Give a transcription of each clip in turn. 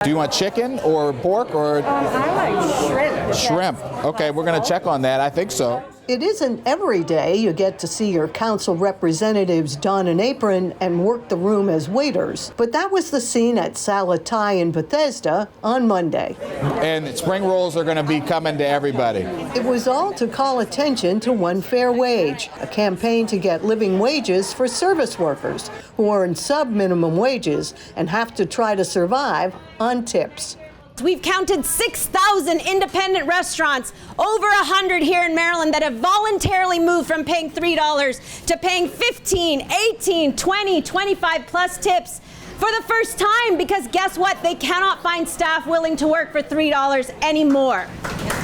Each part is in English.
Do you want chicken or pork or? I like shrimp. Shrimp. Okay, we're going to check on that. I think so. It isn't every day you get to see your council representatives don an apron and work the room as waiters, but that was the scene at Salad Thai in Bethesda on Monday. And spring rolls are going to be coming to everybody. It was all to call attention to One Fair Wage, a campaign to get living wages for service workers who earn sub-minimum wages and have to try to survive on tips. We've counted 6,000 independent restaurants, over 100 here in Maryland, that have voluntarily moved from paying $3 to paying 15, 18, 20, 25 plus tips for the first time, because guess what? They cannot find staff willing to work for $3 anymore.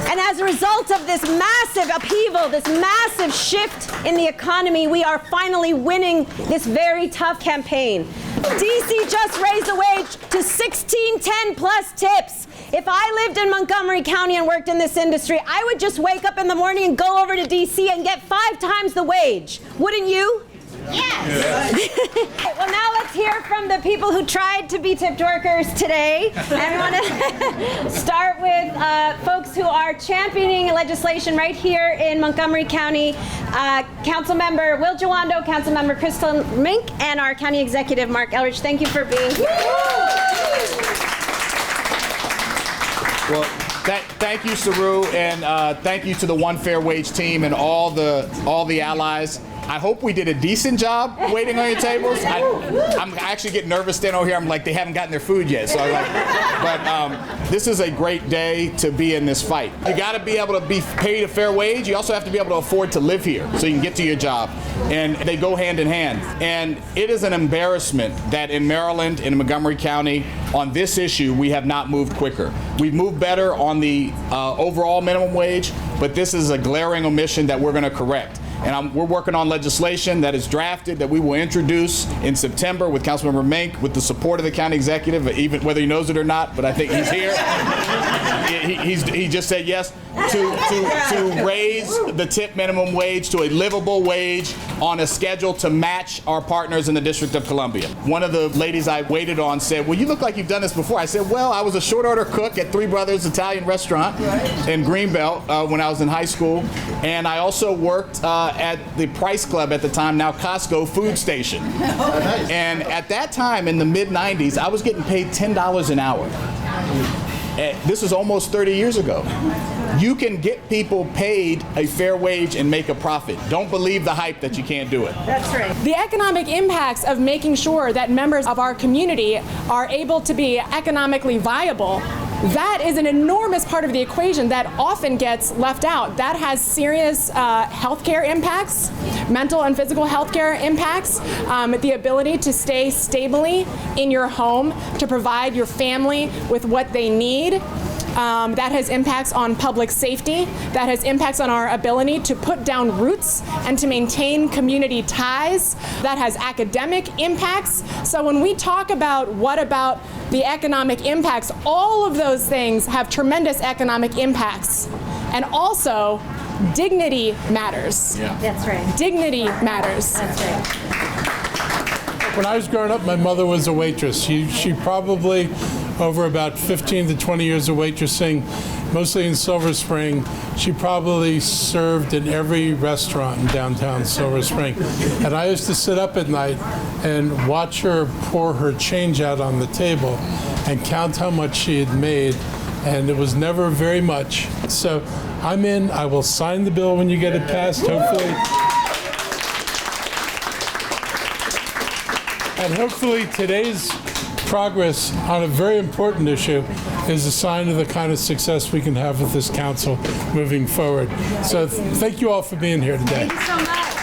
And as a result of this massive upheaval, this massive shift in the economy, we are finally winning this very tough campaign. DC just raised the wage to $16.10 plus tips. If I lived in Montgomery County and worked in this industry, I would just wake up in the morning and go over to DC and get 5 times the wage. Wouldn't you? Yes. Well, now let's hear from the people who tried to be tipped workers today. And we want to start with folks who are championing legislation right here in Montgomery County. Councilmember Will Jawando, Councilmember Crystal Mink, and our County Executive Mark Eldridge. Thank you for being here. Well, thank you, Saru, and thank you to the One Fair Wage team and all the allies. I hope we did a decent job waiting on your tables. I'm actually getting nervous standing over here. I'm like, they haven't gotten their food yet. So but this is a great day to be in this fight. You got to be able to be paid a fair wage. You also have to be able to afford to live here so you can get to your job. And they go hand in hand. And it is an embarrassment that in Maryland, in Montgomery County, on this issue, we have not moved quicker. We've moved better on the overall minimum wage, but this is a glaring omission that we're going to correct. And we're working on legislation that is drafted that we will introduce in September with Councilmember Mink, with the support of the county executive, even whether he knows it or not, but I think he's here. He just said yes to raise the tip minimum wage to a livable wage on a schedule to match our partners in the District of Columbia. One of the ladies I waited on said, well, you look like you've done this before. I said, well, I was a short order cook at Three Brothers Italian restaurant in Greenbelt when I was in high school. And I also worked at the Price Club at the time, now Costco food station. And at that time in the mid-90s, I was getting paid $10 an hour. This is almost 30 years ago. You can get people paid a fair wage and make a profit. Don't believe the hype that you can't do it. That's right. The economic impacts of making sure that members of our community are able to be economically viable, that is an enormous part of the equation that often gets left out. That has serious healthcare impacts, mental and physical healthcare impacts, the ability to stay stably in your home, to provide your family with what they need. That has impacts on public safety. That has impacts on our ability to put down roots and to maintain community ties. That has academic impacts. So when we talk about what about the economic impacts, all of those things have tremendous economic impacts. And also, dignity matters. Yeah. That's right. Dignity matters. That's right. When I was growing up, my mother was a waitress. She probably, over about 15 to 20 years of waitressing, mostly in Silver Spring, she probably served in every restaurant in downtown Silver Spring. And I used to sit up at night and watch her pour her change out on the table and count how much she had made. And it was never very much. So I'm in. I will sign the bill when you get it passed, hopefully. And hopefully today's progress on a very important issue is a sign of the kind of success we can have with this council moving forward. So thank you all for being here today. Thank you so much.